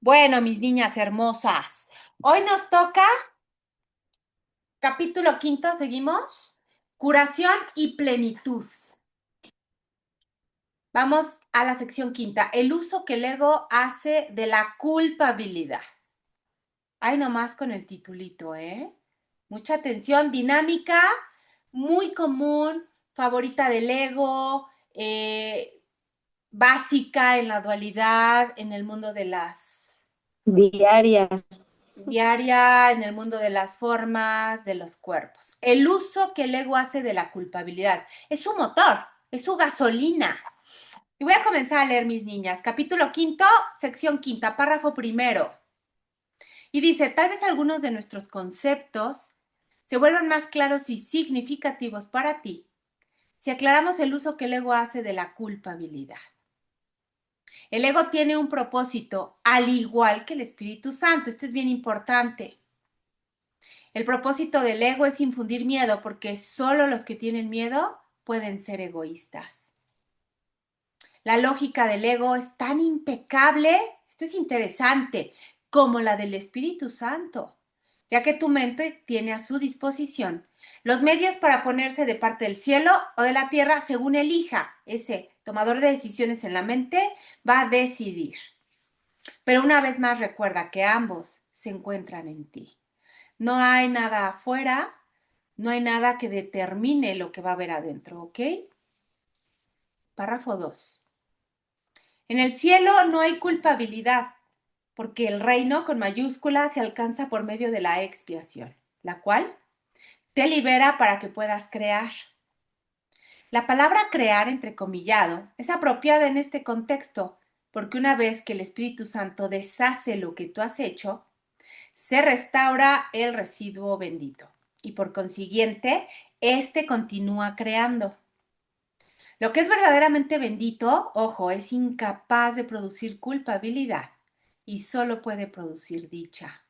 Bueno, mis niñas hermosas, hoy nos toca capítulo quinto, seguimos, curación y plenitud. Vamos a la sección quinta, el uso que el ego hace de la culpabilidad. Ay, nomás con el titulito, ¿eh? Mucha atención, dinámica, muy común, favorita del ego, básica en la dualidad, en el mundo de las Diaria. diaria en el mundo de las formas, de los cuerpos. El uso que el ego hace de la culpabilidad es su motor, es su gasolina. Y voy a comenzar a leer, mis niñas. Capítulo quinto, sección quinta, párrafo primero. Y dice, tal vez algunos de nuestros conceptos se vuelvan más claros y significativos para ti si aclaramos el uso que el ego hace de la culpabilidad. El ego tiene un propósito, al igual que el Espíritu Santo. Esto es bien importante. El propósito del ego es infundir miedo porque solo los que tienen miedo pueden ser egoístas. La lógica del ego es tan impecable, esto es interesante, como la del Espíritu Santo, ya que tu mente tiene a su disposición los medios para ponerse de parte del cielo o de la tierra según elija. Ese tomador de decisiones en la mente va a decidir. Pero una vez más recuerda que ambos se encuentran en ti. No hay nada afuera, no hay nada que determine lo que va a haber adentro, ¿ok? Párrafo 2. En el cielo no hay culpabilidad, porque el reino con mayúscula se alcanza por medio de la expiación, la cual te libera para que puedas crear. La palabra crear, entrecomillado, es apropiada en este contexto, porque una vez que el Espíritu Santo deshace lo que tú has hecho, se restaura el residuo bendito y por consiguiente, éste continúa creando. Lo que es verdaderamente bendito, ojo, es incapaz de producir culpabilidad y solo puede producir dicha.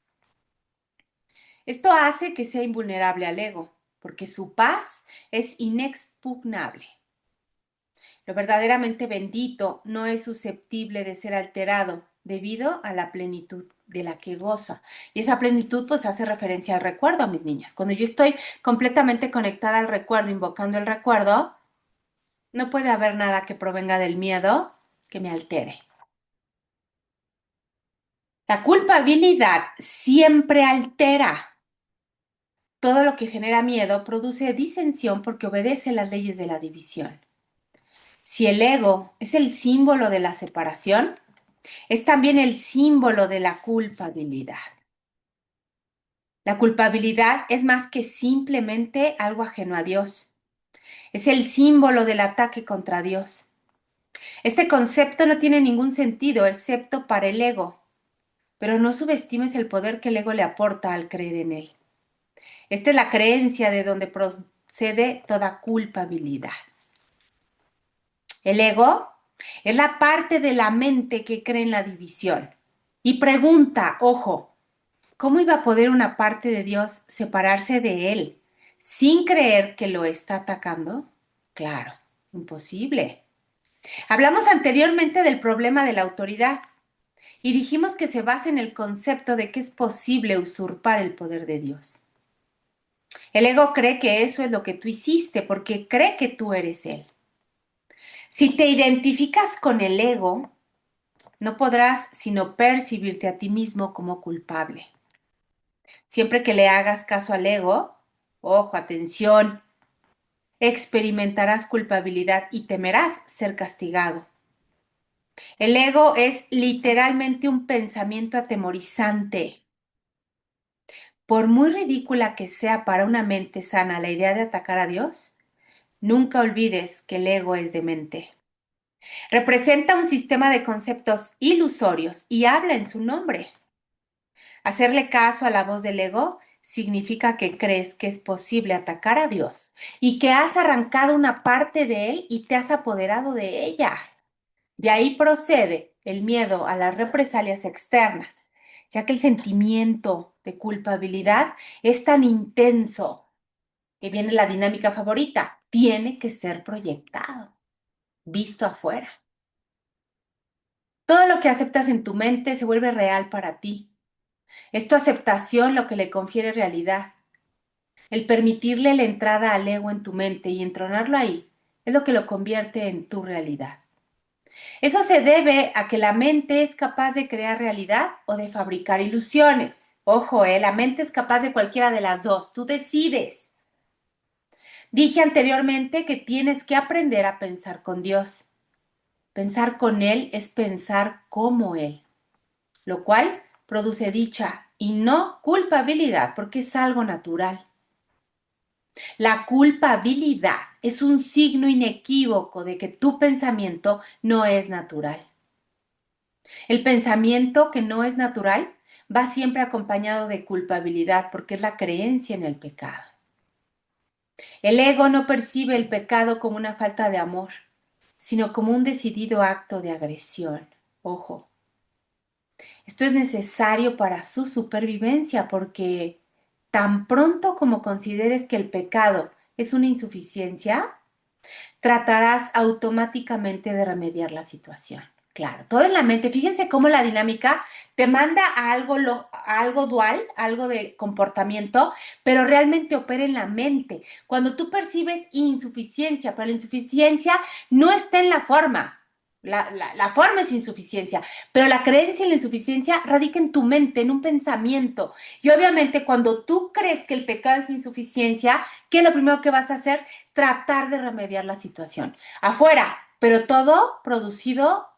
Esto hace que sea invulnerable al ego, porque su paz es inexpugnable. Lo verdaderamente bendito no es susceptible de ser alterado debido a la plenitud de la que goza. Y esa plenitud pues hace referencia al recuerdo, mis niñas. Cuando yo estoy completamente conectada al recuerdo, invocando el recuerdo, no puede haber nada que provenga del miedo que me altere. La culpabilidad siempre altera. Todo lo que genera miedo produce disensión porque obedece las leyes de la división. Si el ego es el símbolo de la separación, es también el símbolo de la culpabilidad. La culpabilidad es más que simplemente algo ajeno a Dios. Es el símbolo del ataque contra Dios. Este concepto no tiene ningún sentido excepto para el ego, pero no subestimes el poder que el ego le aporta al creer en él. Esta es la creencia de donde procede toda culpabilidad. El ego es la parte de la mente que cree en la división y pregunta, ojo, ¿cómo iba a poder una parte de Dios separarse de él sin creer que lo está atacando? Claro, imposible. Hablamos anteriormente del problema de la autoridad y dijimos que se basa en el concepto de que es posible usurpar el poder de Dios. El ego cree que eso es lo que tú hiciste porque cree que tú eres él. Si te identificas con el ego, no podrás sino percibirte a ti mismo como culpable. Siempre que le hagas caso al ego, ojo, atención, experimentarás culpabilidad y temerás ser castigado. El ego es literalmente un pensamiento atemorizante. Por muy ridícula que sea para una mente sana la idea de atacar a Dios, nunca olvides que el ego es demente. Representa un sistema de conceptos ilusorios y habla en su nombre. Hacerle caso a la voz del ego significa que crees que es posible atacar a Dios y que has arrancado una parte de él y te has apoderado de ella. De ahí procede el miedo a las represalias externas, ya que el sentimiento de culpabilidad es tan intenso que viene la dinámica favorita, tiene que ser proyectado, visto afuera. Todo lo que aceptas en tu mente se vuelve real para ti. Es tu aceptación lo que le confiere realidad. El permitirle la entrada al ego en tu mente y entronarlo ahí es lo que lo convierte en tu realidad. Eso se debe a que la mente es capaz de crear realidad o de fabricar ilusiones. Ojo, la mente es capaz de cualquiera de las dos. Tú decides. Dije anteriormente que tienes que aprender a pensar con Dios. Pensar con Él es pensar como Él, lo cual produce dicha y no culpabilidad, porque es algo natural. La culpabilidad es un signo inequívoco de que tu pensamiento no es natural. El pensamiento que no es natural va siempre acompañado de culpabilidad porque es la creencia en el pecado. El ego no percibe el pecado como una falta de amor, sino como un decidido acto de agresión. Ojo, esto es necesario para su supervivencia porque tan pronto como consideres que el pecado es una insuficiencia, tratarás automáticamente de remediar la situación. Claro, todo en la mente. Fíjense cómo la dinámica te manda a algo dual, algo de comportamiento, pero realmente opera en la mente. Cuando tú percibes insuficiencia, pero la insuficiencia no está en la forma. La forma es insuficiencia, pero la creencia en la insuficiencia radica en tu mente, en un pensamiento. Y obviamente cuando tú crees que el pecado es insuficiencia, ¿qué es lo primero que vas a hacer? Tratar de remediar la situación. Afuera, pero todo producido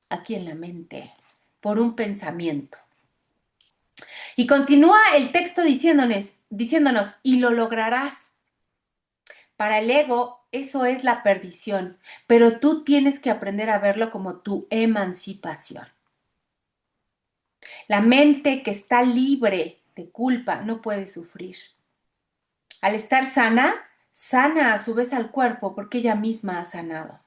aquí en la mente, por un pensamiento. Y continúa el texto diciéndonos, y lo lograrás. Para el ego, eso es la perdición, pero tú tienes que aprender a verlo como tu emancipación. La mente que está libre de culpa no puede sufrir. Al estar sana, sana a su vez al cuerpo porque ella misma ha sanado.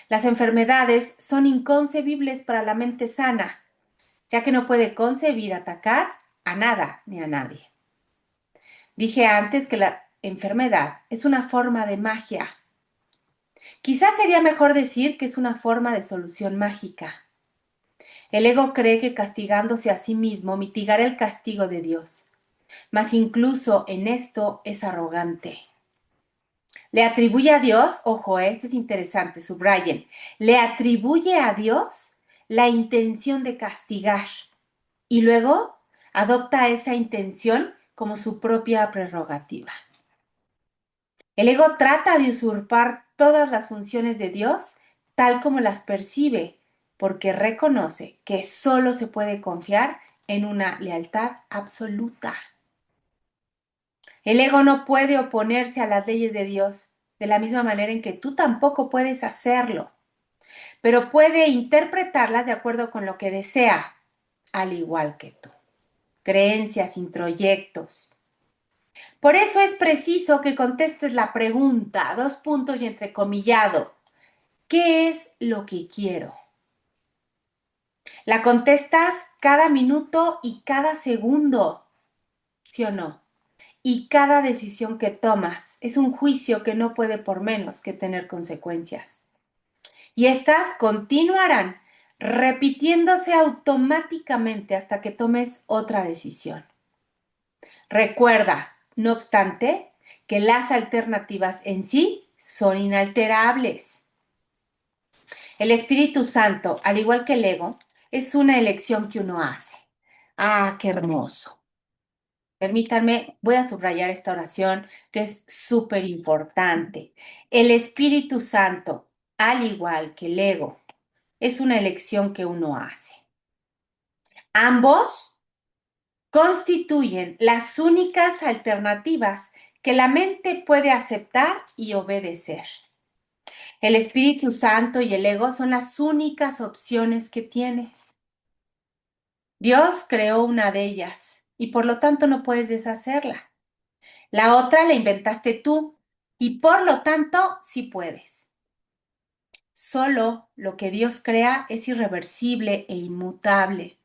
Las enfermedades son inconcebibles para la mente sana, ya que no puede concebir atacar a nada ni a nadie. Dije antes que la enfermedad es una forma de magia. Quizás sería mejor decir que es una forma de solución mágica. El ego cree que castigándose a sí mismo mitigará el castigo de Dios, mas incluso en esto es arrogante. Le atribuye a Dios, ojo, esto es interesante, subrayen, le atribuye a Dios la intención de castigar y luego adopta esa intención como su propia prerrogativa. El ego trata de usurpar todas las funciones de Dios tal como las percibe, porque reconoce que solo se puede confiar en una lealtad absoluta. El ego no puede oponerse a las leyes de Dios, de la misma manera en que tú tampoco puedes hacerlo, pero puede interpretarlas de acuerdo con lo que desea, al igual que tú. Creencias, introyectos. Por eso es preciso que contestes la pregunta, dos puntos y entrecomillado. ¿Qué es lo que quiero? La contestas cada minuto y cada segundo, ¿sí o no? Y cada decisión que tomas es un juicio que no puede por menos que tener consecuencias. Y estas continuarán repitiéndose automáticamente hasta que tomes otra decisión. Recuerda, no obstante, que las alternativas en sí son inalterables. El Espíritu Santo, al igual que el ego, es una elección que uno hace. Ah, qué hermoso. Permítanme, voy a subrayar esta oración que es súper importante. El Espíritu Santo, al igual que el ego, es una elección que uno hace. Ambos constituyen las únicas alternativas que la mente puede aceptar y obedecer. El Espíritu Santo y el ego son las únicas opciones que tienes. Dios creó una de ellas y por lo tanto no puedes deshacerla. La otra la inventaste tú y por lo tanto sí puedes. Solo lo que Dios crea es irreversible e inmutable.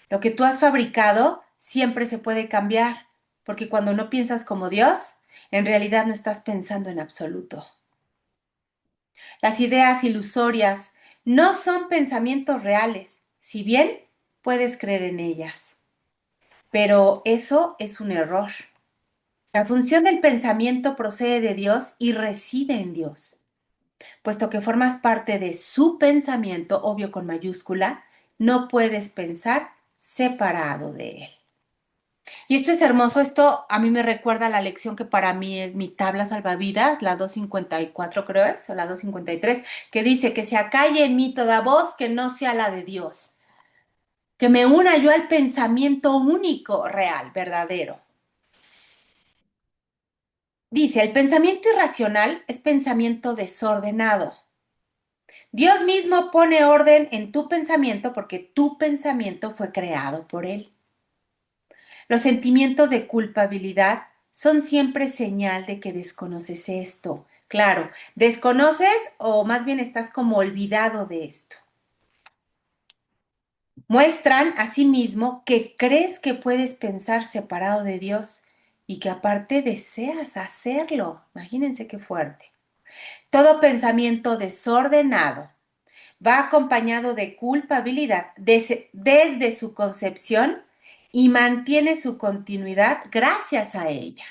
Lo que tú has fabricado siempre se puede cambiar, porque cuando no piensas como Dios, en realidad no estás pensando en absoluto. Las ideas ilusorias No son pensamientos reales, si bien puedes creer en ellas. Pero eso es un error. La función del pensamiento procede de Dios y reside en Dios. Puesto que formas parte de su pensamiento, obvio con mayúscula, no puedes pensar separado de él. Y esto es hermoso, esto a mí me recuerda a la lección que para mí es mi tabla salvavidas, la 254 creo es, o la 253, que dice que se acalle en mí toda voz que no sea la de Dios, que me una yo al pensamiento único, real, verdadero. Dice, el pensamiento irracional es pensamiento desordenado. Dios mismo pone orden en tu pensamiento porque tu pensamiento fue creado por Él. Los sentimientos de culpabilidad son siempre señal de que desconoces esto. Claro, desconoces o más bien estás como olvidado de esto. Muestran asimismo que crees que puedes pensar separado de Dios y que aparte deseas hacerlo. Imagínense qué fuerte. Todo pensamiento desordenado va acompañado de culpabilidad desde su concepción y mantiene su continuidad gracias a ella.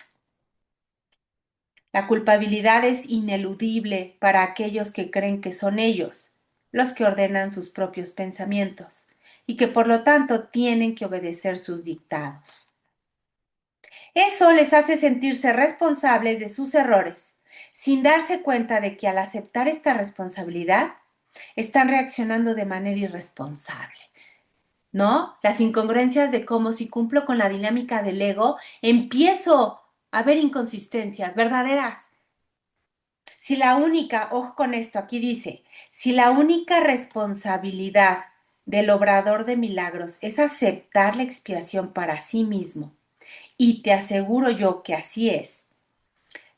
La culpabilidad es ineludible para aquellos que creen que son ellos los que ordenan sus propios pensamientos y que por lo tanto tienen que obedecer sus dictados. Eso les hace sentirse responsables de sus errores, sin darse cuenta de que al aceptar esta responsabilidad, están reaccionando de manera irresponsable. ¿No? Las incongruencias de cómo si cumplo con la dinámica del ego, empiezo a ver inconsistencias verdaderas. Si la única, ojo con esto, aquí dice, si la única responsabilidad del obrador de milagros es aceptar la expiación para sí mismo, y te aseguro yo que así es,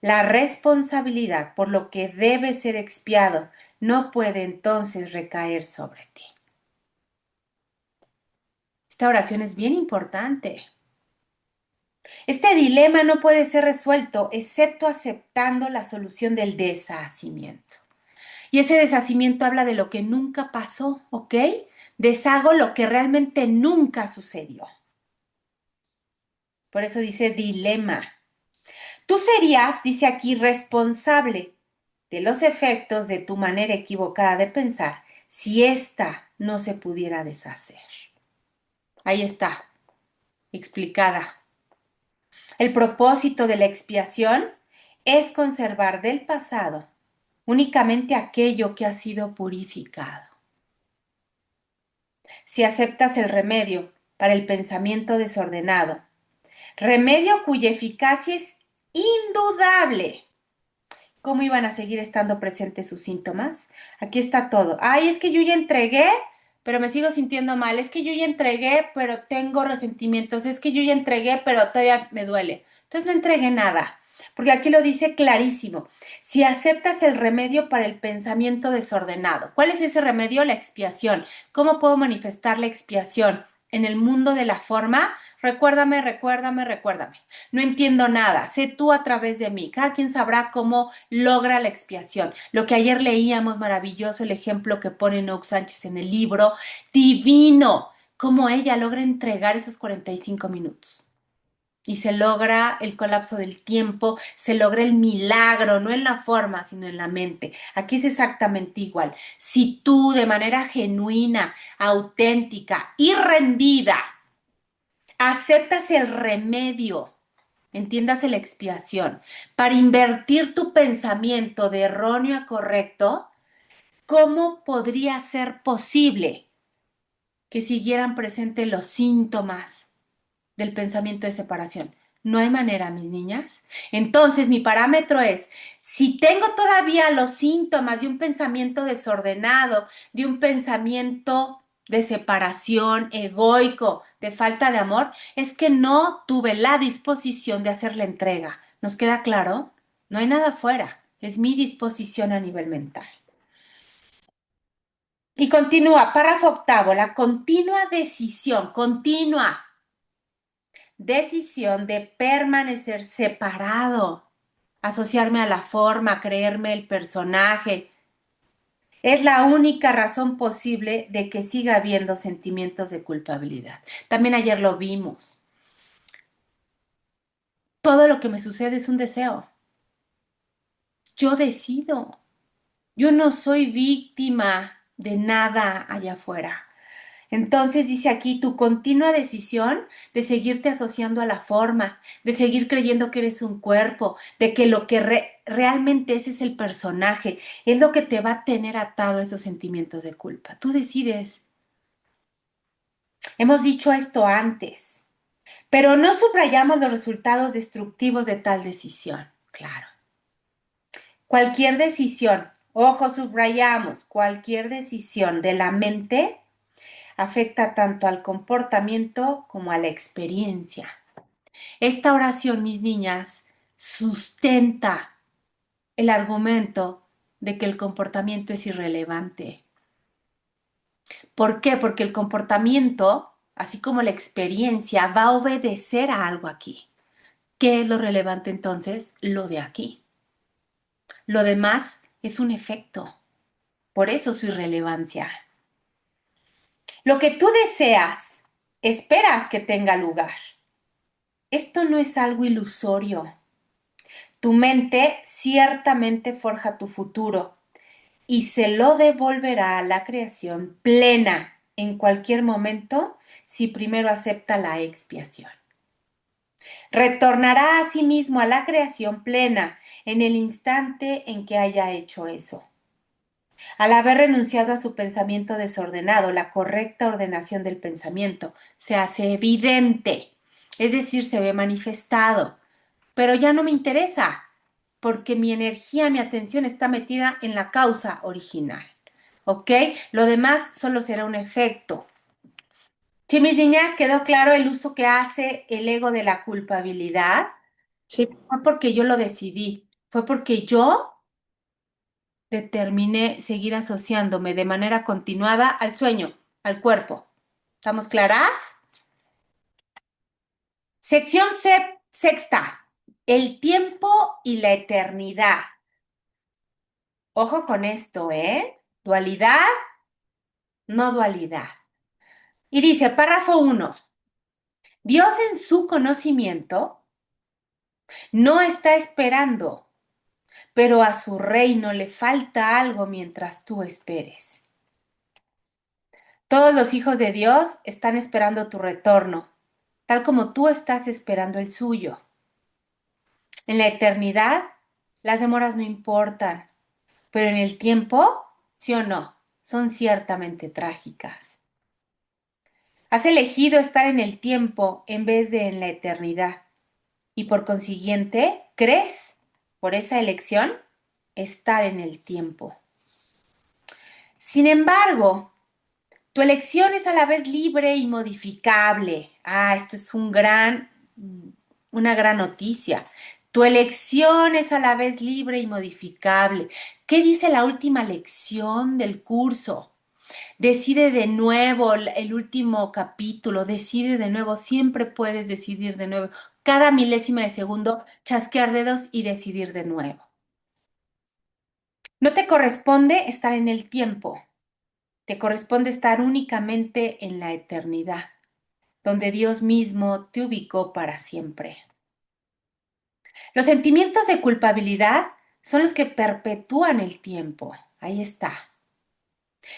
la responsabilidad por lo que debe ser expiado no puede entonces recaer sobre ti. Esta oración es bien importante. Este dilema no puede ser resuelto excepto aceptando la solución del deshacimiento. Y ese deshacimiento habla de lo que nunca pasó, ¿ok? Deshago lo que realmente nunca sucedió. Por eso dice dilema. Tú serías, dice aquí, responsable de los efectos de tu manera equivocada de pensar si ésta no se pudiera deshacer. Ahí está, explicada. El propósito de la expiación es conservar del pasado únicamente aquello que ha sido purificado. Si aceptas el remedio para el pensamiento desordenado, remedio cuya eficacia es indudable, ¿cómo iban a seguir estando presentes sus síntomas? Aquí está todo. Ay, es que yo ya entregué, pero me sigo sintiendo mal. Es que yo ya entregué, pero tengo resentimientos. Es que yo ya entregué, pero todavía me duele. Entonces no entregué nada, porque aquí lo dice clarísimo. Si aceptas el remedio para el pensamiento desordenado, ¿cuál es ese remedio? La expiación. ¿Cómo puedo manifestar la expiación? En el mundo de la forma, recuérdame, recuérdame, recuérdame. No entiendo nada, sé tú a través de mí. Cada quien sabrá cómo logra la expiación. Lo que ayer leíamos, maravilloso, el ejemplo que pone Nouk Sánchez en el libro, divino, cómo ella logra entregar esos 45 minutos. Y se logra el colapso del tiempo, se logra el milagro, no en la forma, sino en la mente. Aquí es exactamente igual. Si tú de manera genuina, auténtica y rendida aceptas el remedio, entiéndase la expiación, para invertir tu pensamiento de erróneo a correcto, ¿cómo podría ser posible que siguieran presentes los síntomas del pensamiento de separación? No hay manera, mis niñas. Entonces, mi parámetro es, si tengo todavía los síntomas de un pensamiento desordenado, de un pensamiento de separación, egoico, de falta de amor, es que no tuve la disposición de hacer la entrega. ¿Nos queda claro? No hay nada fuera, es mi disposición a nivel mental. Y continúa, párrafo octavo, la continua decisión de permanecer separado, asociarme a la forma, creerme el personaje, Es la única razón posible de que siga habiendo sentimientos de culpabilidad. También ayer lo vimos. Todo lo que me sucede es un deseo. Yo decido. Yo no soy víctima de nada allá afuera. Entonces dice aquí tu continua decisión de seguirte asociando a la forma, de seguir creyendo que eres un cuerpo, de que lo que realmente es el personaje, es lo que te va a tener atado a esos sentimientos de culpa. Tú decides. Hemos dicho esto antes, pero no subrayamos los resultados destructivos de tal decisión. Claro. Cualquier decisión, ojo, subrayamos, cualquier decisión de la mente afecta tanto al comportamiento como a la experiencia. Esta oración, mis niñas, sustenta el argumento de que el comportamiento es irrelevante. ¿Por qué? Porque el comportamiento, así como la experiencia, va a obedecer a algo aquí. ¿Qué es lo relevante entonces? Lo de aquí. Lo demás es un efecto. Por eso su irrelevancia. Lo que tú deseas, esperas que tenga lugar. Esto no es algo ilusorio. Tu mente ciertamente forja tu futuro y se lo devolverá a la creación plena en cualquier momento si primero acepta la expiación. Retornará a sí mismo a la creación plena en el instante en que haya hecho eso. Al haber renunciado a su pensamiento desordenado, la correcta ordenación del pensamiento se hace evidente, es decir, se ve manifestado, pero ya no me interesa, porque mi energía, mi atención está metida en la causa original, ¿ok? Lo demás solo será un efecto. Si mis niñas quedó claro el uso que hace el ego de la culpabilidad, Sí, fue porque yo lo decidí, fue porque yo determiné seguir asociándome de manera continuada al sueño, al cuerpo. ¿Estamos claras? Sección sexta. El tiempo y la eternidad. Ojo con esto, ¿eh? Dualidad, no dualidad. Y dice, párrafo 1. Dios en su conocimiento no está esperando, pero a su reino le falta algo mientras tú esperes. Todos los hijos de Dios están esperando tu retorno, tal como tú estás esperando el suyo. En la eternidad, las demoras no importan, pero en el tiempo, sí o no, son ciertamente trágicas. Has elegido estar en el tiempo en vez de en la eternidad y por consiguiente, crees, por esa elección, estar en el tiempo. Sin embargo, tu elección es a la vez libre y modificable. Esto es una gran noticia. Tu elección es a la vez libre y modificable. ¿Qué dice la última lección del curso? Decide de nuevo el último capítulo, decide de nuevo, siempre puedes decidir de nuevo. Cada milésima de segundo, chasquear dedos y decidir de nuevo. No te corresponde estar en el tiempo, te corresponde estar únicamente en la eternidad, donde Dios mismo te ubicó para siempre. Los sentimientos de culpabilidad son los que perpetúan el tiempo. Ahí está.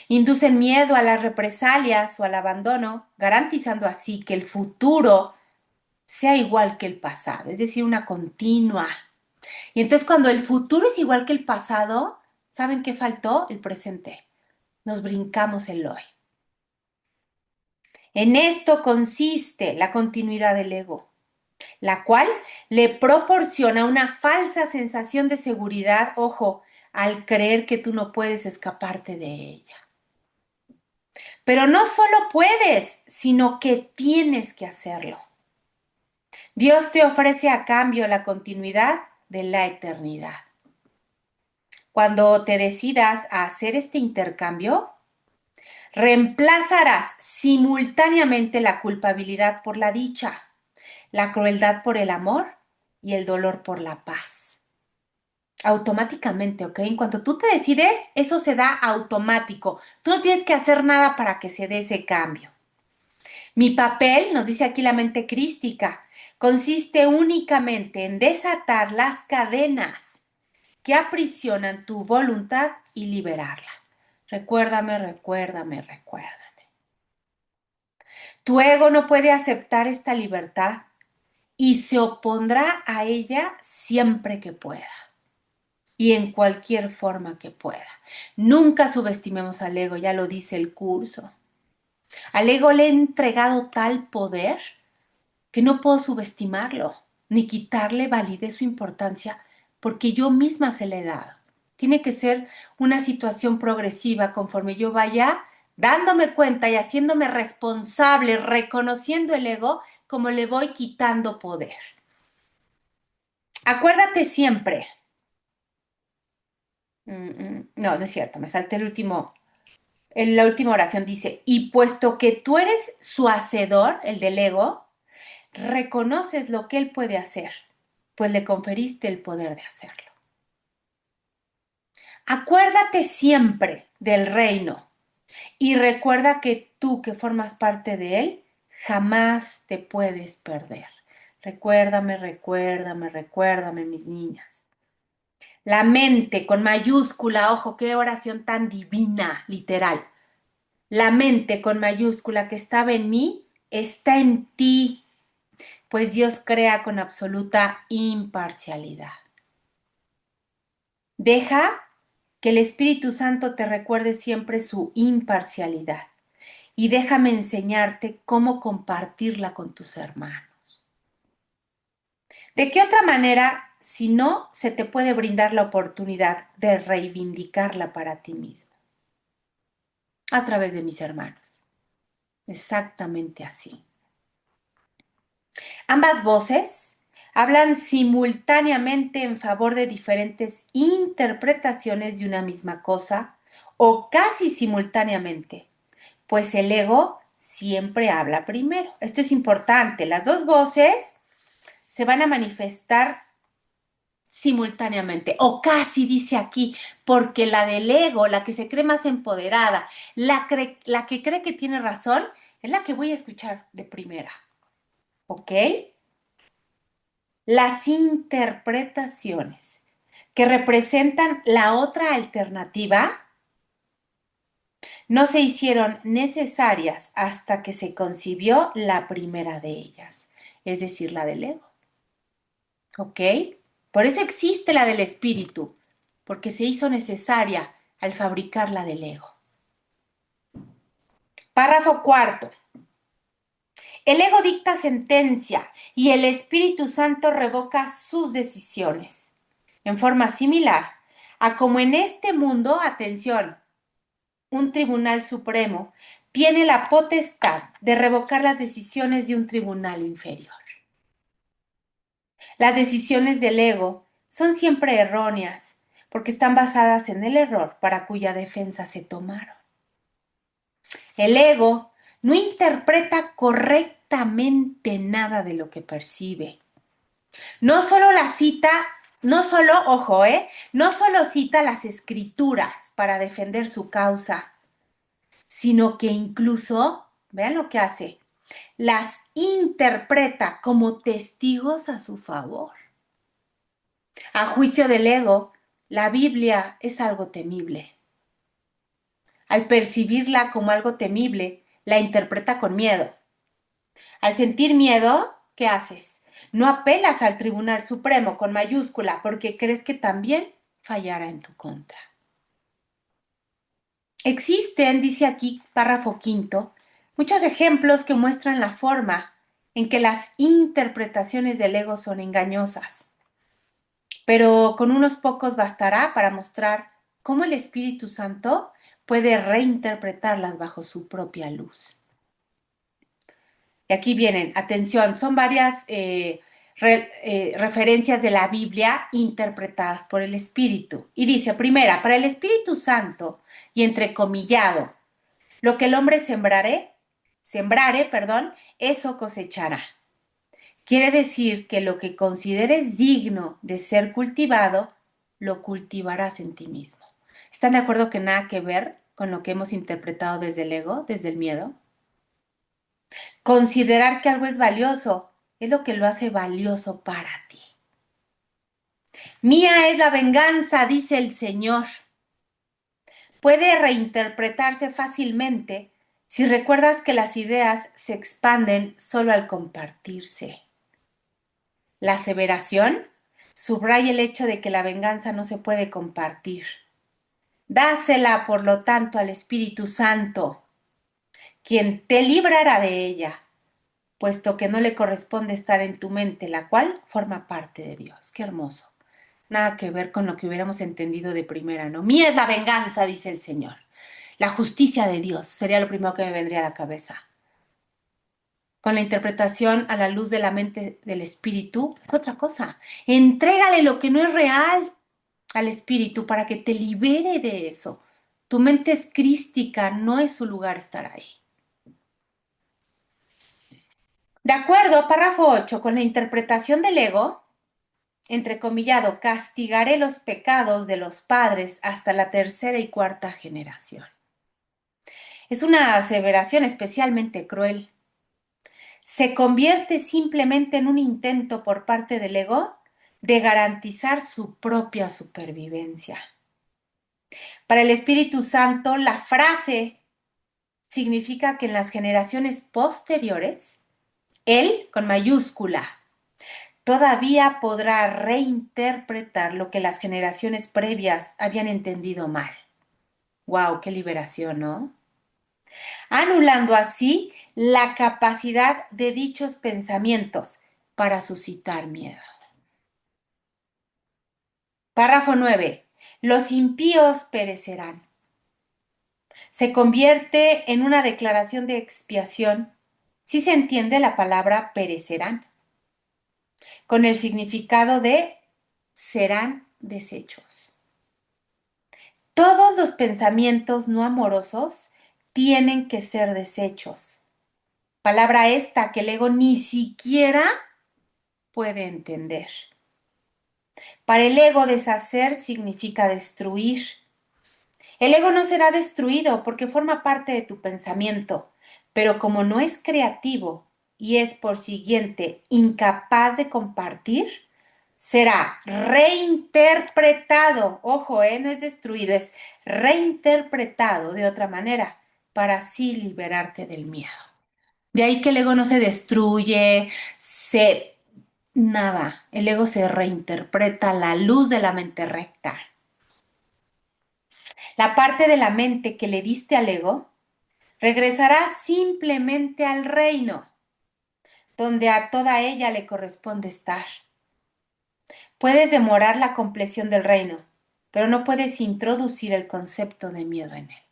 Inducen miedo a las represalias o al abandono, garantizando así que el futuro sea igual que el pasado, es decir, una continua. Y entonces cuando el futuro es igual que el pasado, ¿saben qué faltó? El presente. Nos brincamos el hoy. En esto consiste la continuidad del ego, la cual le proporciona una falsa sensación de seguridad, ojo, al creer que tú no puedes escaparte de ella. Pero no solo puedes, sino que tienes que hacerlo. Dios te ofrece a cambio la continuidad de la eternidad. Cuando te decidas a hacer este intercambio, reemplazarás simultáneamente la culpabilidad por la dicha, la crueldad por el amor y el dolor por la paz. automáticamente, ¿ok? En cuanto tú te decides, eso se da automático. Tú no tienes que hacer nada para que se dé ese cambio. Mi papel, nos dice aquí la mente crística, consiste únicamente en desatar las cadenas que aprisionan tu voluntad y liberarla. Recuérdame, recuérdame, recuérdame. Tu ego no puede aceptar esta libertad y se opondrá a ella siempre que pueda y en cualquier forma que pueda. Nunca subestimemos al ego, ya lo dice el curso. Al ego le he entregado tal poder que no puedo subestimarlo, ni quitarle validez o importancia, porque yo misma se la he dado. Tiene que ser una situación progresiva conforme yo vaya dándome cuenta y haciéndome responsable, reconociendo el ego, como le voy quitando poder. Acuérdate siempre. No, no es cierto, me salté el último. En la última oración dice, y puesto que tú eres su hacedor, el del ego, reconoces lo que él puede hacer, pues le conferiste el poder de hacerlo. Acuérdate siempre del reino y recuerda que tú que formas parte de él, jamás te puedes perder. Recuérdame, recuérdame, recuérdame, mis niñas. La mente con mayúscula, ojo, qué oración tan divina, literal. La mente con mayúscula que estaba en mí, está en ti, pues Dios crea con absoluta imparcialidad. Deja que el Espíritu Santo te recuerde siempre su imparcialidad y déjame enseñarte cómo compartirla con tus hermanos. ¿De qué otra manera, si no, se te puede brindar la oportunidad de reivindicarla para ti mismo? A través de mis hermanos. Exactamente así. Ambas voces hablan simultáneamente en favor de diferentes interpretaciones de una misma cosa o casi simultáneamente, pues el ego siempre habla primero. Esto es importante. Las dos voces se van a manifestar simultáneamente o casi dice aquí, porque la del ego, la que se cree más empoderada, la que cree que tiene razón, es la que voy a escuchar de primera. ¿Ok? Las interpretaciones que representan la otra alternativa no se hicieron necesarias hasta que se concibió la primera de ellas, es decir, la del ego. ¿Ok? Por eso existe la del espíritu, porque se hizo necesaria al fabricar la del ego. Párrafo cuarto. El ego dicta sentencia y el Espíritu Santo revoca sus decisiones. En forma similar a como en este mundo, atención, un tribunal supremo tiene la potestad de revocar las decisiones de un tribunal inferior. Las decisiones del ego son siempre erróneas porque están basadas en el error para cuya defensa se tomaron. El ego no interpreta correctamente nada de lo que percibe. No solo la cita, no solo, ojo, no solo cita las escrituras para defender su causa, sino que incluso, vean lo que hace, las interpreta como testigos a su favor. A juicio del ego, la Biblia es algo temible. Al percibirla como algo temible, la interpreta con miedo. Al sentir miedo, ¿qué haces? No apelas al Tribunal Supremo con mayúscula porque crees que también fallará en tu contra. Existen, dice aquí, párrafo quinto, muchos ejemplos que muestran la forma en que las interpretaciones del ego son engañosas, pero con unos pocos bastará para mostrar cómo el Espíritu Santo puede reinterpretarlas bajo su propia luz. Y aquí vienen, atención, son varias referencias de la Biblia interpretadas por el Espíritu. Y dice, primera, para el Espíritu Santo, y entrecomillado, lo que el hombre sembrare, perdón, eso cosechará. Quiere decir que lo que consideres digno de ser cultivado, lo cultivarás en ti mismo. ¿Están de acuerdo que nada que ver con lo que hemos interpretado desde el ego, desde el miedo? Considerar que algo es valioso es lo que lo hace valioso para ti. Mía es la venganza, dice el Señor. Puede reinterpretarse fácilmente si recuerdas que las ideas se expanden solo al compartirse. La aseveración subraya el hecho de que la venganza no se puede compartir. Dásela, por lo tanto, al Espíritu Santo, quien te librará de ella, puesto que no le corresponde estar en tu mente, la cual forma parte de Dios. Qué hermoso. Nada que ver con lo que hubiéramos entendido de primera, ¿no? Mía es la venganza, dice el Señor. La justicia de Dios sería lo primero que me vendría a la cabeza. Con la interpretación a la luz de la mente del Espíritu, es otra cosa. Entrégale lo que no es real al Espíritu para que te libere de eso. Tu mente es crística, no es su lugar estar ahí. De acuerdo, párrafo 8, con la interpretación del ego, entrecomillado, castigaré los pecados de los padres hasta la tercera y cuarta generación. Es una aseveración especialmente cruel. Se convierte simplemente en un intento por parte del ego de garantizar su propia supervivencia. Para el Espíritu Santo, la frase significa que en las generaciones posteriores, Él, con mayúscula, todavía podrá reinterpretar lo que las generaciones previas habían entendido mal. ¡Wow! ¡Qué liberación!, ¿no? Anulando así la capacidad de dichos pensamientos para suscitar miedo. Párrafo 9. Los impíos perecerán. Se convierte en una declaración de expiación si se entiende la palabra perecerán, con el significado de serán deshechos. Todos los pensamientos no amorosos tienen que ser deshechos. Palabra esta que el ego ni siquiera puede entender. Para el ego, deshacer significa destruir. El ego no será destruido porque forma parte de tu pensamiento, pero como no es creativo y es por siguiente incapaz de compartir, será reinterpretado. Ojo, no es destruido, es reinterpretado de otra manera para así liberarte del miedo. De ahí que el ego no se destruye, nada. El ego se reinterpreta a la luz de la mente recta. La parte de la mente que le diste al ego regresará simplemente al reino, donde a toda ella le corresponde estar. Puedes demorar la compleción del reino, pero no puedes introducir el concepto de miedo en él.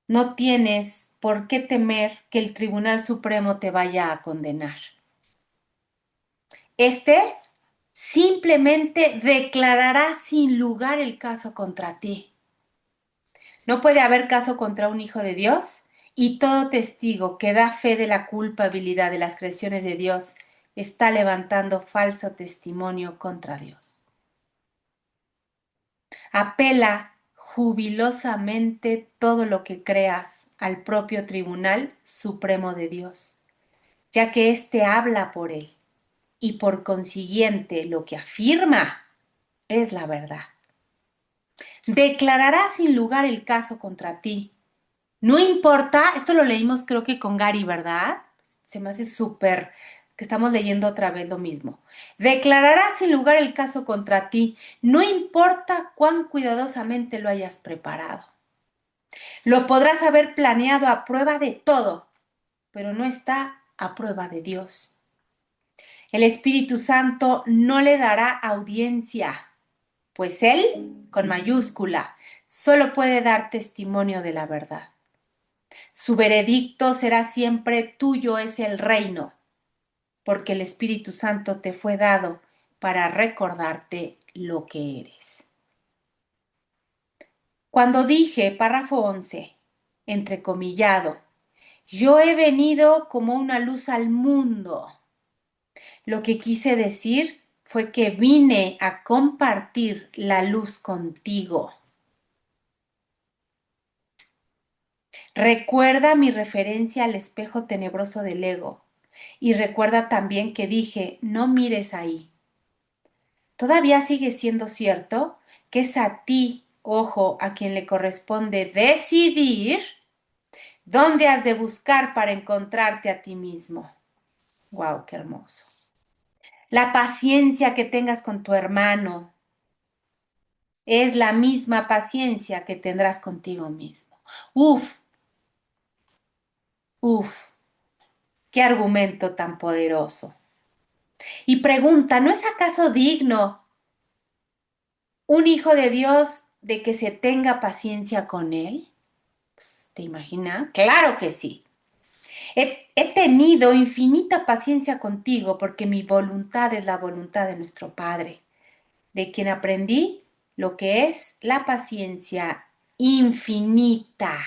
No tienes por qué temer que el Tribunal Supremo te vaya a condenar. Este simplemente declarará sin lugar el caso contra ti. No puede haber caso contra un hijo de Dios y todo testigo que da fe de la culpabilidad de las creaciones de Dios está levantando falso testimonio contra Dios. Apela jubilosamente todo lo que creas al propio Tribunal Supremo de Dios, ya que éste habla por él y por consiguiente lo que afirma es la verdad. Declarará sin lugar el caso contra ti. No importa, esto lo leímos creo que con Gary, ¿verdad? Se me hace súper que estamos leyendo otra vez lo mismo. Declarará sin lugar el caso contra ti, no importa cuán cuidadosamente lo hayas preparado. Lo podrás haber planeado a prueba de todo, pero no está a prueba de Dios. El Espíritu Santo no le dará audiencia, pues Él, con mayúscula, solo puede dar testimonio de la verdad. Su veredicto será siempre tuyo es el reino, porque el Espíritu Santo te fue dado para recordarte lo que eres. Cuando dije, párrafo 11, entrecomillado, yo he venido como una luz al mundo, lo que quise decir fue que vine a compartir la luz contigo. Recuerda mi referencia al espejo tenebroso del ego y recuerda también que dije, no mires ahí. Todavía sigue siendo cierto que es a ti, ojo, a quien le corresponde decidir dónde has de buscar para encontrarte a ti mismo. ¡Wow, qué hermoso! La paciencia que tengas con tu hermano es la misma paciencia que tendrás contigo mismo. Uf, uf, qué argumento tan poderoso. Y pregunta, ¿no es acaso digno un hijo de Dios de que se tenga paciencia con él? Pues, ¿te imaginas? Claro que sí. He tenido infinita paciencia contigo porque mi voluntad es la voluntad de nuestro Padre, de quien aprendí lo que es la paciencia infinita.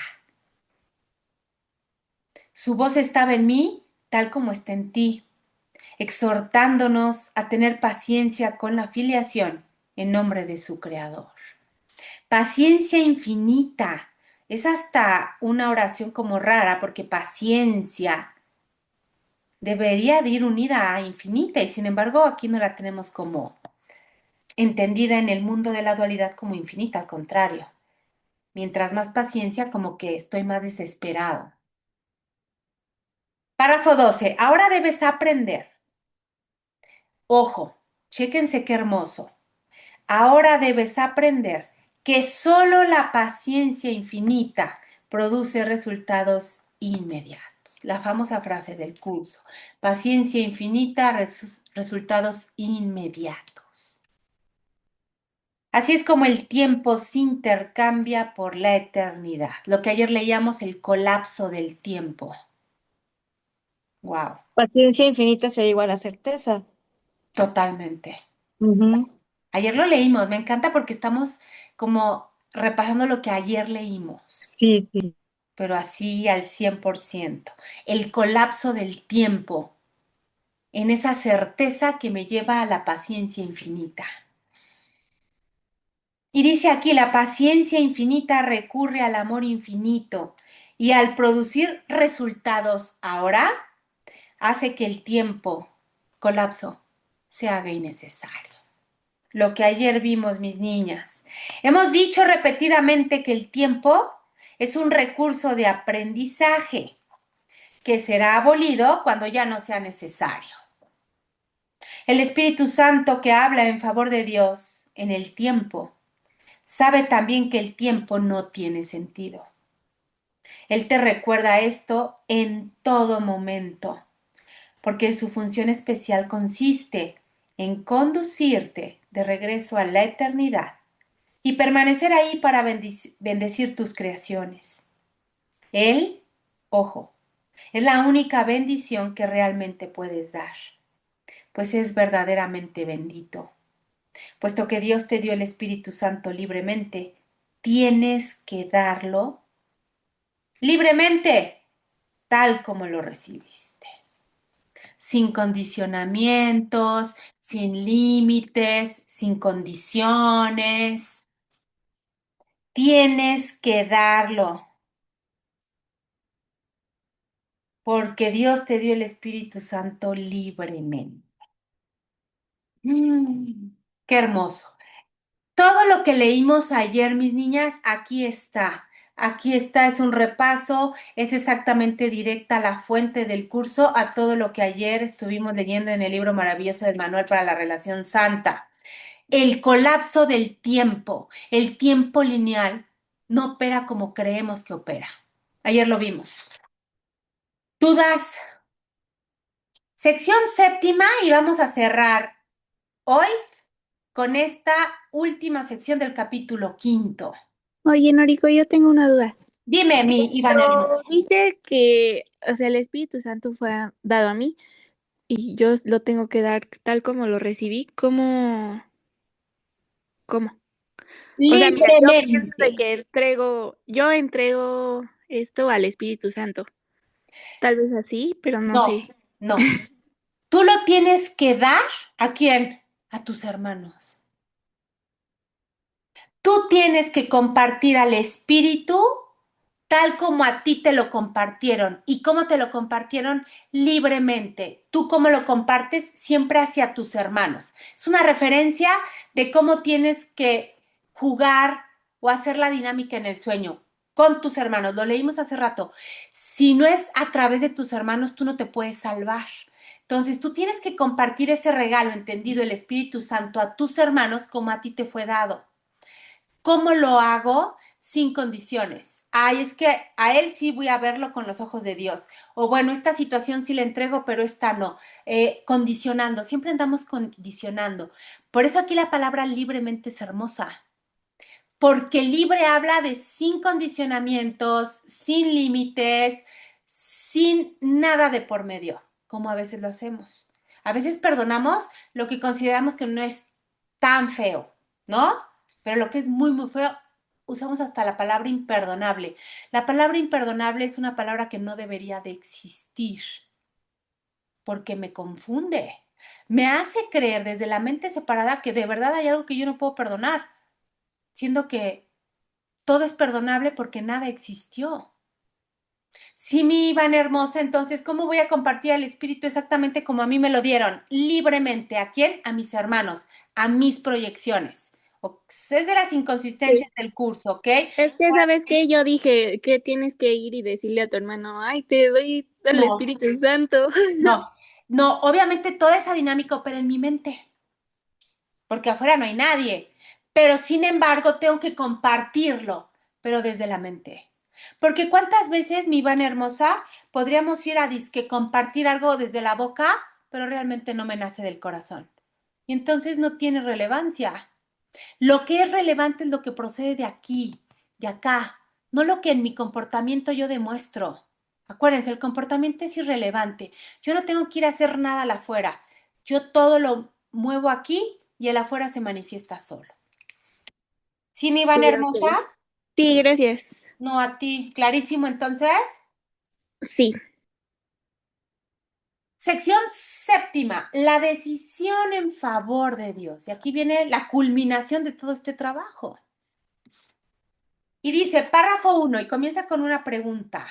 Su voz estaba en mí tal como está en ti, exhortándonos a tener paciencia con la filiación en nombre de su Creador. Paciencia infinita. Es hasta una oración como rara porque paciencia debería de ir unida a infinita y sin embargo aquí no la tenemos como entendida en el mundo de la dualidad como infinita, al contrario. Mientras más paciencia, como que estoy más desesperado. Párrafo 12. Ahora debes aprender. Ojo, chéquense qué hermoso. Ahora debes aprender que solo la paciencia infinita produce resultados inmediatos. La famosa frase del curso. Paciencia infinita, resultados inmediatos. Así es como el tiempo se intercambia por la eternidad. Lo que ayer leíamos, el colapso del tiempo. Wow, Paciencia infinita sería igual a certeza. totalmente. Ujú. Ayer lo leímos, me encanta porque estamos como repasando lo que ayer leímos, Sí, sí. pero así al 100%. El colapso del tiempo, en esa certeza que me lleva a la paciencia infinita. Y dice aquí, la paciencia infinita recurre al amor infinito y al producir resultados ahora, hace que el tiempo, colapso, se haga innecesario. Lo que ayer vimos, mis niñas. Hemos dicho repetidamente que el tiempo es un recurso de aprendizaje que será abolido cuando ya no sea necesario. El Espíritu Santo que habla en favor de Dios en el tiempo sabe también que el tiempo no tiene sentido. Él te recuerda esto en todo momento, porque su función especial consiste en conducirte de regreso a la eternidad y permanecer ahí para bendecir tus creaciones. Él, ojo, es la única bendición que realmente puedes dar, pues es verdaderamente bendito. Puesto que Dios te dio el Espíritu Santo libremente, tienes que darlo libremente, tal como lo recibiste, sin condicionamientos, sin límites, sin condiciones. Tienes que darlo, porque Dios te dio el Espíritu Santo libremente. Mm, qué hermoso. Todo lo que leímos ayer, mis niñas, aquí está. Aquí está, es un repaso, es exactamente directa la fuente del curso a todo lo que ayer estuvimos leyendo en el libro maravilloso del Manual para la Relación Santa. El colapso del tiempo, el tiempo lineal, no opera como creemos que opera. Ayer lo vimos. ¿Dudas? Sección séptima y vamos a cerrar hoy con esta última sección del capítulo quinto. Oye, Noriko, yo tengo una duda. Dime, mi Iván hermoso. Pero dice que, o sea, el Espíritu Santo fue dado a mí y yo lo tengo que dar tal como lo recibí. ¿Cómo? O sea, mira, yo pienso Libremente. de que yo entrego esto al Espíritu Santo. Tal vez así, pero no No, sé. no. Tú lo tienes que dar. ¿A quién? a tus hermanos. Tú tienes que compartir al Espíritu tal como a ti te lo compartieron. ¿Y cómo te lo compartieron? Libremente. Tú cómo lo compartes siempre hacia tus hermanos. Es una referencia de cómo tienes que jugar o hacer la dinámica en el sueño con tus hermanos. Lo leímos hace rato. Si no es a través de tus hermanos, tú no te puedes salvar. Entonces, tú tienes que compartir ese regalo, entendido el Espíritu Santo, a tus hermanos como a ti te fue dado. ¿Cómo lo hago? Sin condiciones. Ay, es que a él sí voy a verlo con los ojos de Dios. O bueno, esta situación sí le entrego, pero esta no. Condicionando, siempre andamos condicionando. Por eso aquí la palabra libremente es hermosa. Porque libre habla de sin condicionamientos, sin límites, sin nada de por medio, como a veces lo hacemos. A veces perdonamos lo que consideramos que no es tan feo, ¿no? Pero lo que es muy, muy feo, usamos hasta la palabra imperdonable. La palabra imperdonable es una palabra que no debería de existir, porque me confunde. Me hace creer desde la mente separada que de verdad hay algo que yo no puedo perdonar, siendo que todo es perdonable porque nada existió. Si mi Iván hermosa, entonces, ¿cómo voy a compartir el espíritu exactamente como a mí me lo dieron? Libremente. ¿A quién? A mis hermanos, a mis proyecciones. Es de las Sí. inconsistencias del curso, ¿ok? Es que, ¿sabes qué? Yo dije que tienes que ir y decirle a tu hermano, ay, te doy el No, Espíritu Santo. no, no, obviamente toda esa dinámica opera en mi mente, porque afuera no hay nadie, pero sin embargo tengo que compartirlo, pero desde la mente. Porque cuántas veces, mi Iván hermosa, podríamos ir a disque compartir algo desde la boca, pero realmente no me nace del corazón. Y entonces no tiene relevancia. Lo que es relevante es lo que procede de aquí, de acá, no lo que en mi comportamiento yo demuestro. Acuérdense, el comportamiento es irrelevante. Yo no tengo que ir a hacer nada al afuera. Yo todo lo muevo aquí y el afuera se manifiesta solo. ¿Sí, mi Iván Sí, hermosa? ok. Sí, gracias. No a ti. ¿Clarísimo entonces? Sí. Sección séptima, la decisión en favor de Dios. Y aquí viene la culminación de todo este trabajo. Y dice, párrafo 1, y comienza con una pregunta.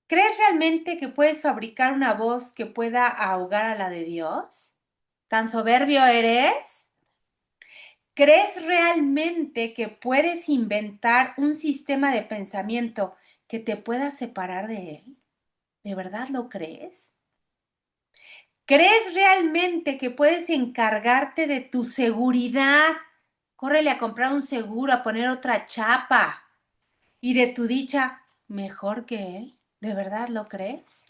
¿Crees realmente que puedes fabricar una voz que pueda ahogar a la de Dios? ¿Tan soberbio eres? ¿Crees realmente que puedes inventar un sistema de pensamiento que te pueda separar de Él? ¿De verdad lo crees? ¿Crees realmente que puedes encargarte de tu seguridad? Córrele a comprar un seguro, a poner otra chapa. Y de tu dicha, mejor que Él. ¿De verdad lo crees?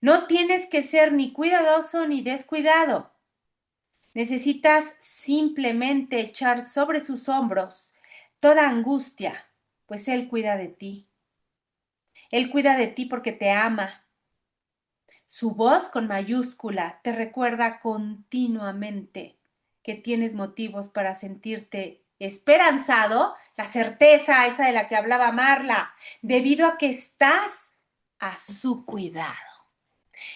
No tienes que ser ni cuidadoso ni descuidado. Necesitas simplemente echar sobre sus hombros toda angustia, pues Él cuida de ti. Él cuida de ti porque te ama. Su voz con mayúscula te recuerda continuamente que tienes motivos para sentirte esperanzado, la certeza esa de la que hablaba Marla, debido a que estás a su cuidado.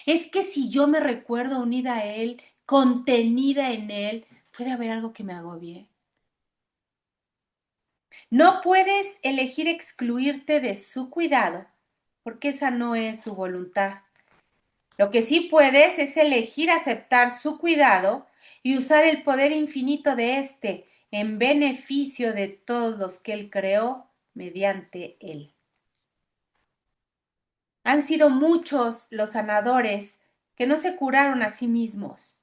Es que si yo me recuerdo unida a Él, contenida en Él, puede haber algo que me agobie. No puedes elegir excluirte de su cuidado, porque esa no es su voluntad. Lo que sí puedes es elegir aceptar su cuidado y usar el poder infinito de éste en beneficio de todos los que Él creó mediante Él. Han sido muchos los sanadores que no se curaron a sí mismos.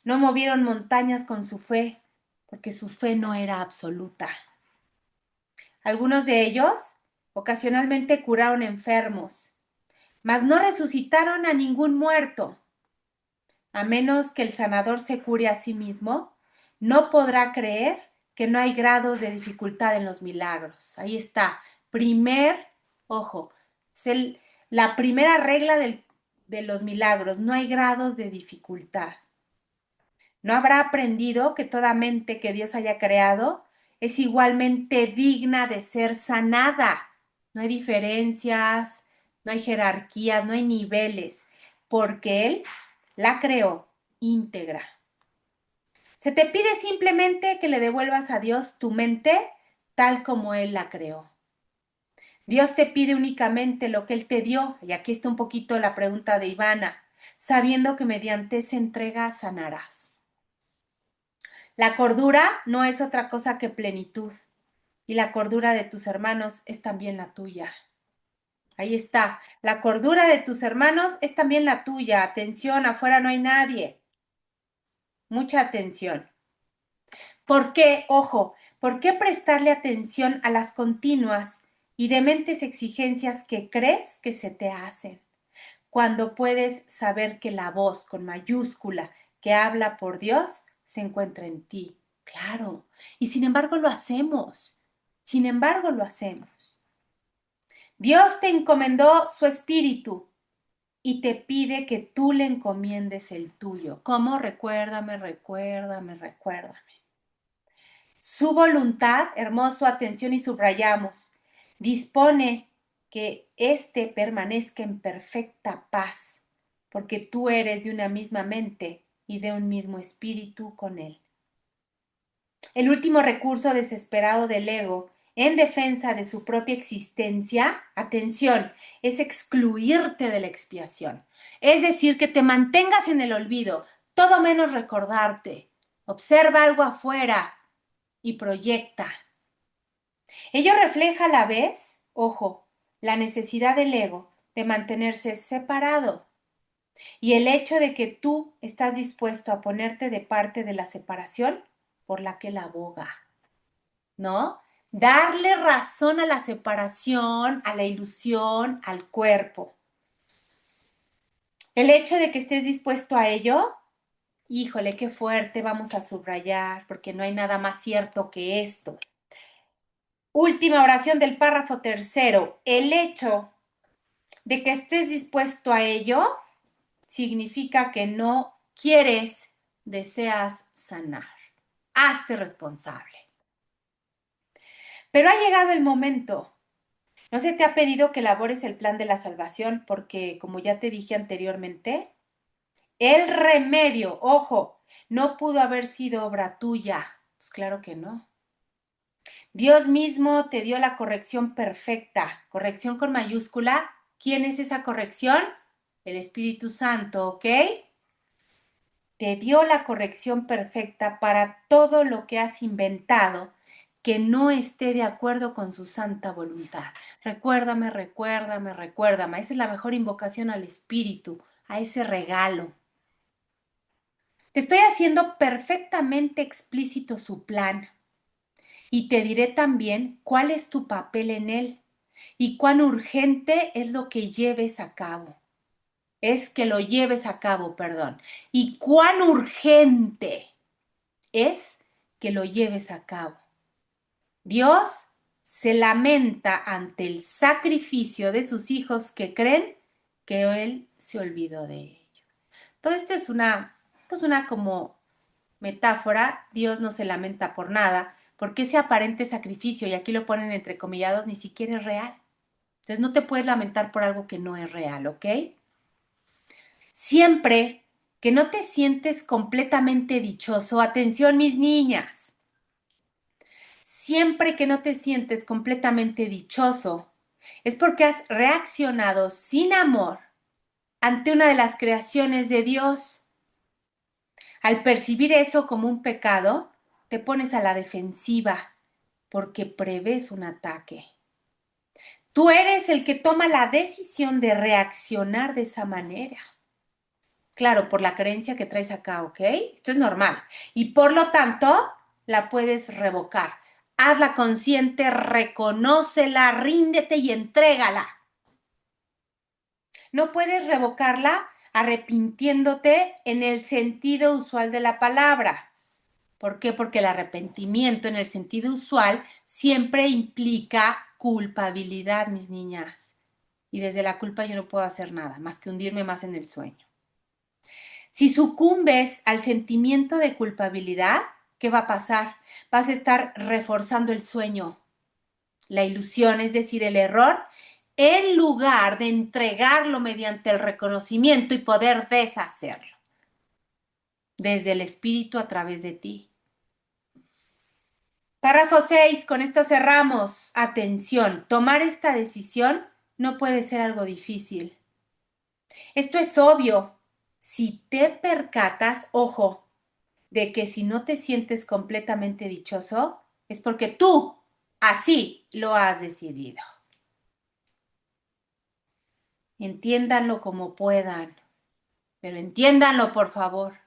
No movieron montañas con su fe, porque su fe no era absoluta. Algunos de ellos ocasionalmente curaron enfermos, mas no resucitaron a ningún muerto. A menos que el sanador se cure a sí mismo, no podrá creer que no hay grados de dificultad en los milagros. Ahí está. Ojo, es la primera regla de los milagros. No hay grados de dificultad. ¿No habrá aprendido que toda mente que Dios haya creado es igualmente digna de ser sanada? No hay diferencias, no hay jerarquías, no hay niveles, porque Él la creó íntegra. Se te pide simplemente que le devuelvas a Dios tu mente tal como Él la creó. Dios te pide únicamente lo que Él te dio, y aquí está un poquito la pregunta de Ivana, sabiendo que mediante esa entrega sanarás. La cordura no es otra cosa que plenitud, y la cordura de tus hermanos es también la tuya. Ahí está, la cordura de tus hermanos es también la tuya. Atención, afuera no hay nadie. Mucha atención. ¿Por qué, ojo, por qué prestarle atención a las continuas y dementes exigencias que crees que se te hacen, cuando puedes saber que la voz con mayúscula que habla por Dios se encuentra en ti? Claro, y sin embargo lo hacemos. Sin embargo lo hacemos. Dios te encomendó su espíritu y te pide que tú le encomiendes el tuyo. ¿Cómo? Recuérdame, recuérdame, recuérdame. Su voluntad, hermoso, atención y subrayamos, dispone que éste permanezca en perfecta paz, porque tú eres de una misma mente y de un mismo espíritu con él. El último recurso desesperado del ego en defensa de su propia existencia, atención, es excluirte de la expiación. Es decir, que te mantengas en el olvido, todo menos recordarte. Observa algo afuera y proyecta. Ello refleja a la vez, ojo, la necesidad del ego de mantenerse separado y el hecho de que tú estás dispuesto a ponerte de parte de la separación por la que él aboga, ¿no? Darle razón a la separación, a la ilusión, al cuerpo. El hecho de que estés dispuesto a ello, híjole, qué fuerte, vamos a subrayar, porque no hay nada más cierto que esto. Última oración del párrafo tercero. El hecho de que estés dispuesto a ello significa que no quieres, deseas sanar. Hazte responsable. Pero ha llegado el momento. ¿No se te ha pedido que elabores el plan de la salvación? Porque, como ya te dije anteriormente, el remedio, ojo, no pudo haber sido obra tuya. Pues claro que no. Dios mismo te dio la corrección perfecta, corrección con mayúscula. ¿Quién es esa corrección? El Espíritu Santo, ¿ok? Te dio la corrección perfecta para todo lo que has inventado que no esté de acuerdo con su santa voluntad. Recuérdame, recuérdame, recuérdame. Esa es la mejor invocación al Espíritu, a ese regalo. Te estoy haciendo perfectamente explícito su plan. Y te diré también cuál es tu papel en él y cuán urgente es lo que lleves a cabo. Es que lo lleves a cabo, perdón. Y cuán urgente es que lo lleves a cabo. Dios se lamenta ante el sacrificio de sus hijos que creen que Él se olvidó de ellos. Todo esto es una como metáfora. Dios no se lamenta por nada, porque ese aparente sacrificio, y aquí lo ponen entrecomillados, ni siquiera es real. Entonces no te puedes lamentar por algo que no es real, ¿ok? Siempre que no te sientes completamente dichoso, atención mis niñas, siempre que no te sientes completamente dichoso, es porque has reaccionado sin amor ante una de las creaciones de Dios. Al percibir eso como un pecado, te pones a la defensiva porque prevés un ataque. Tú eres el que toma la decisión de reaccionar de esa manera. Claro, por la creencia que traes acá, ¿ok? Esto es normal. Y por lo tanto, la puedes revocar. Hazla consciente, reconócela, ríndete y entrégala. No puedes revocarla arrepintiéndote en el sentido usual de la palabra. ¿Por qué? Porque el arrepentimiento en el sentido usual siempre implica culpabilidad, mis niñas. Y desde la culpa yo no puedo hacer nada más que hundirme más en el sueño. Si sucumbes al sentimiento de culpabilidad, ¿qué va a pasar? Vas a estar reforzando el sueño, la ilusión, es decir, el error, en lugar de entregarlo mediante el reconocimiento y poder deshacerlo. desde el espíritu a través de ti. Párrafo 6, con esto cerramos. Atención, tomar esta decisión no puede ser algo difícil. Esto es obvio. Si te percatas, ojo, de que si no te sientes completamente dichoso, es porque tú así lo has decidido. Entiéndanlo como puedan, pero entiéndanlo por favor.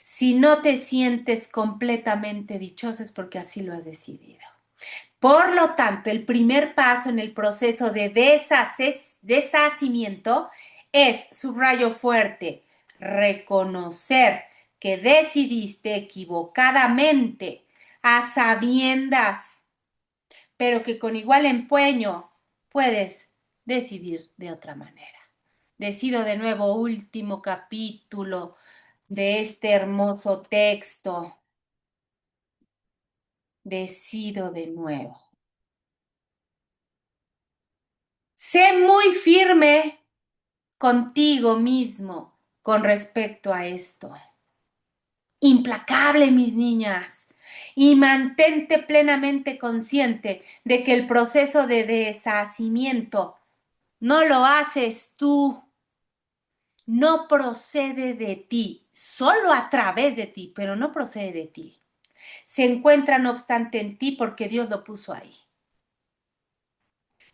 Si no te sientes completamente dichoso es porque así lo has decidido. Por lo tanto, el primer paso en el proceso de deshacimiento es, subrayo fuerte, reconocer que decidiste equivocadamente, a sabiendas, pero que con igual empeño puedes decidir de otra manera. Decido de nuevo, último capítulo de este hermoso texto. Decido de nuevo. Sé muy firme contigo mismo con respecto a esto. Implacable, mis niñas, y mantente plenamente consciente de que el proceso de deshacimiento no lo haces tú, no procede de ti, solo a través de ti, pero no procede de ti. Se encuentra, no obstante, en ti porque Dios lo puso ahí.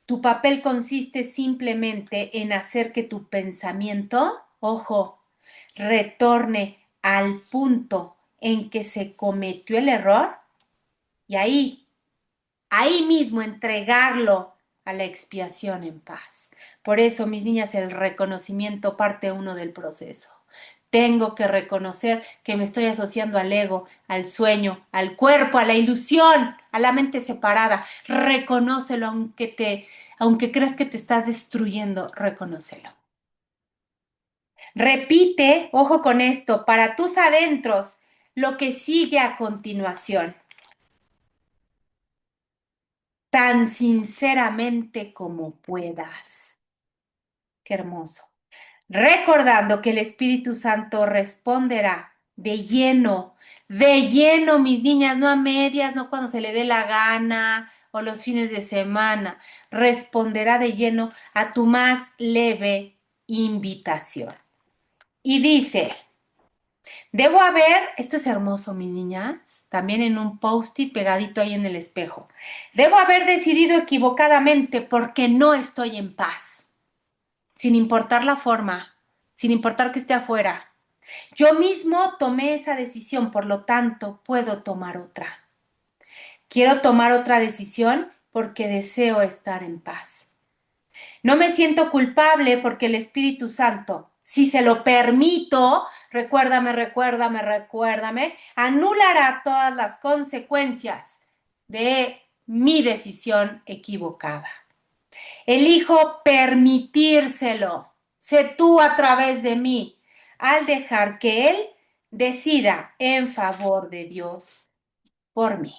Tu papel consiste simplemente en hacer que tu pensamiento, ojo, retorne al punto en que se cometió el error y ahí mismo entregarlo a la expiación en paz. Por eso, mis niñas, el reconocimiento parte uno del proceso. Tengo que reconocer que me estoy asociando al ego, al sueño, al cuerpo, a la ilusión, a la mente separada. Reconócelo aunque creas que te estás destruyendo, reconócelo. Repite, ojo con esto, para tus adentros, lo que sigue a continuación, tan sinceramente como puedas. Qué hermoso. Recordando que el Espíritu Santo responderá de lleno, mis niñas, no a medias, no cuando se le dé la gana o los fines de semana, responderá de lleno a tu más leve invitación. Y dice, debo haber, esto es hermoso, mis niñas, también en un post-it pegadito ahí en el espejo, debo haber decidido equivocadamente porque no estoy en paz, sin importar la forma, sin importar que esté afuera. Yo mismo tomé esa decisión, por lo tanto, puedo tomar otra. Quiero tomar otra decisión porque deseo estar en paz. No me siento culpable porque el Espíritu Santo, si se lo permito, recuérdame, anulará todas las consecuencias de mi decisión equivocada. Elijo permitírselo. Sé tú a través de mí, al dejar que Él decida en favor de Dios por mí.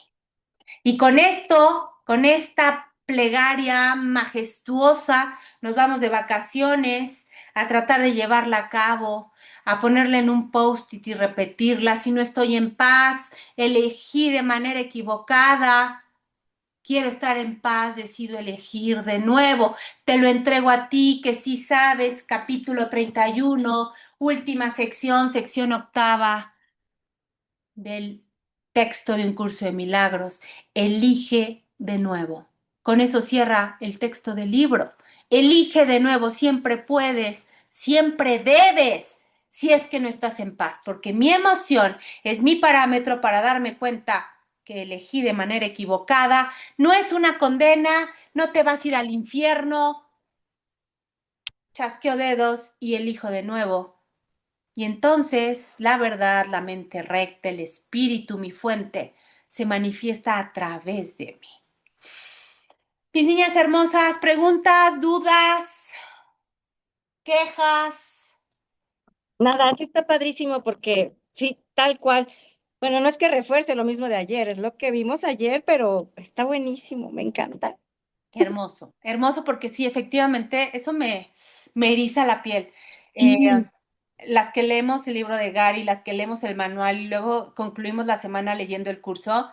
Y con esto, con esta plegaria majestuosa, nos vamos de vacaciones a tratar de llevarla a cabo, a ponerla en un post-it y repetirla. Si no estoy en paz, elegí de manera equivocada. Quiero estar en paz, decido elegir de nuevo. Te lo entrego a ti, que sí sabes, capítulo 31, última sección octava del texto de un curso de milagros. Elige de nuevo. Con eso cierra el texto del libro. Elige de nuevo, siempre puedes, siempre debes, si es que no estás en paz, porque mi emoción es mi parámetro para darme cuenta que elegí de manera equivocada. No es una condena, no te vas a ir al infierno. Chasqueo dedos y elijo de nuevo. Y entonces la verdad, la mente recta, el espíritu, mi fuente, se manifiesta a través de mí. Mis niñas hermosas, preguntas, dudas, quejas. Nada, sí está padrísimo porque sí, tal cual. Bueno, no es que refuerce lo mismo de ayer, es lo que vimos ayer, pero está buenísimo, me encanta. Hermoso, hermoso porque sí, efectivamente, eso me eriza la piel. Eh, Sí. las que leemos el libro de Gary, las que leemos el manual y luego concluimos la semana leyendo el curso,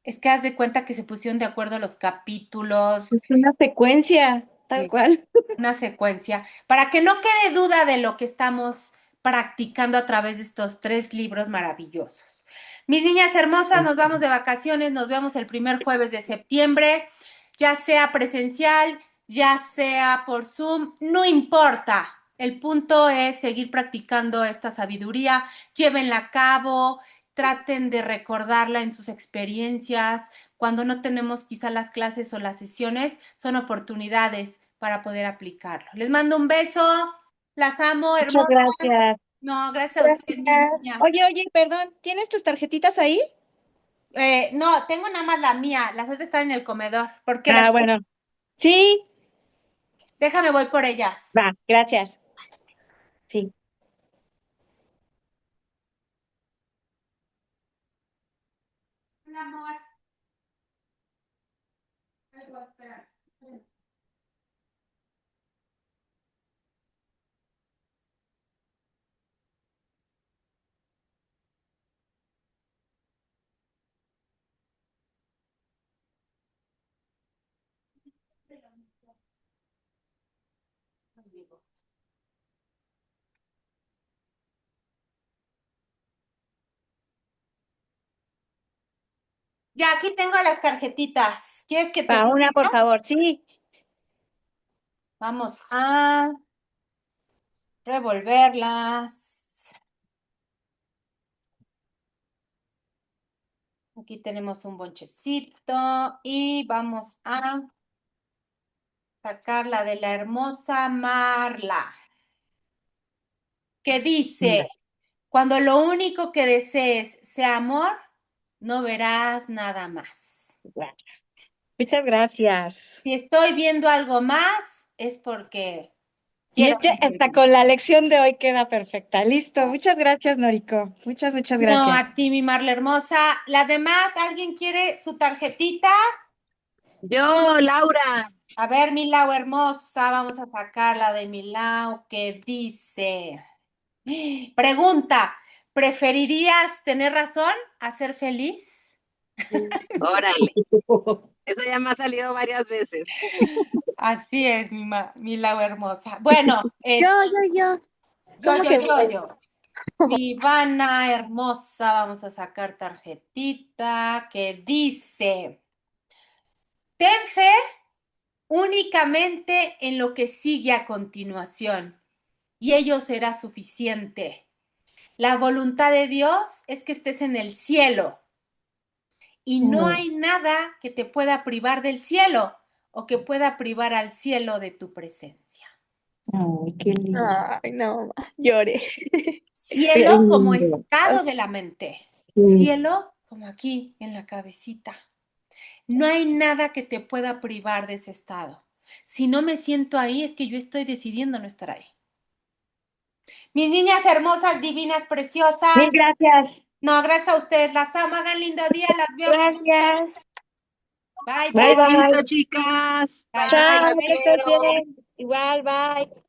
es que haz de cuenta que se pusieron de acuerdo los capítulos, Es una secuencia, tal cual. una secuencia, para que no quede duda de lo que estamos practicando a través de estos 3 libros maravillosos. Mis niñas hermosas, nos vamos de vacaciones, nos vemos el primer jueves de septiembre, ya sea presencial, ya sea por Zoom, no importa. El punto es seguir practicando esta sabiduría, llévenla a cabo, traten de recordarla en sus experiencias. Cuando no tenemos quizá las clases o las sesiones, son oportunidades para poder aplicarlo. Les mando un beso, las amo, Muchas hermosas. gracias. No, gracias a ustedes, mis Gracias. niñas. Oye, perdón, ¿tienes tus tarjetitas ahí? No, tengo nada más la mía, las otras están en el comedor. ¿Por qué las? Ah, bueno. Sí, Déjame, voy por ellas. va, gracias. Sí. Hola, amor. Espera. Ya, aquí tengo las tarjetitas. ¿Quieres que te Va, una, por escriba? favor, sí. Vamos a revolverlas. Aquí tenemos un bonchecito y vamos a sacar la de la hermosa Marla, que dice, cuando lo único que desees sea amor, no verás nada más. Va. Muchas gracias. Si estoy viendo algo más, es porque Y quiero este, seguir hasta viendo. con la lección de hoy queda perfecta. Listo. Muchas gracias, Noriko. Muchas No, gracias. a ti, mi Marla hermosa. Las demás, ¿alguien quiere su tarjetita? Yo, Laura. A ver, Milau hermosa, vamos a sacar la de Milau que dice, pregunta, ¿preferirías tener razón a ser feliz? Órale, eso ya me ha salido varias veces. Así es, mi Lau hermosa. Bueno, Yo, yo, yo. ¿Cómo que voy? yo. Mi Ivana hermosa, vamos a sacar tarjetita que dice, ten fe únicamente en lo que sigue a continuación y ello será suficiente. La voluntad de Dios es que estés en el cielo y no hay nada que te pueda privar del cielo o que pueda privar al cielo de tu presencia. Ay, qué lindo. Ay, no, lloré. Qué Cielo como lindo. estado de la mente, Sí. cielo como aquí en la cabecita. No hay nada que te pueda privar de ese estado. Si no me siento ahí, es que yo estoy decidiendo no estar ahí. Mis niñas hermosas, divinas, preciosas. Mil gracias. No, gracias a ustedes. Las amo. Hagan lindo día. Las veo pronto. Gracias. Bye, Bye, bye. Besito, bye. chicas. Bye, Bye, bye. Chao, las Las que beso. estés quiero. bien. Igual, bye.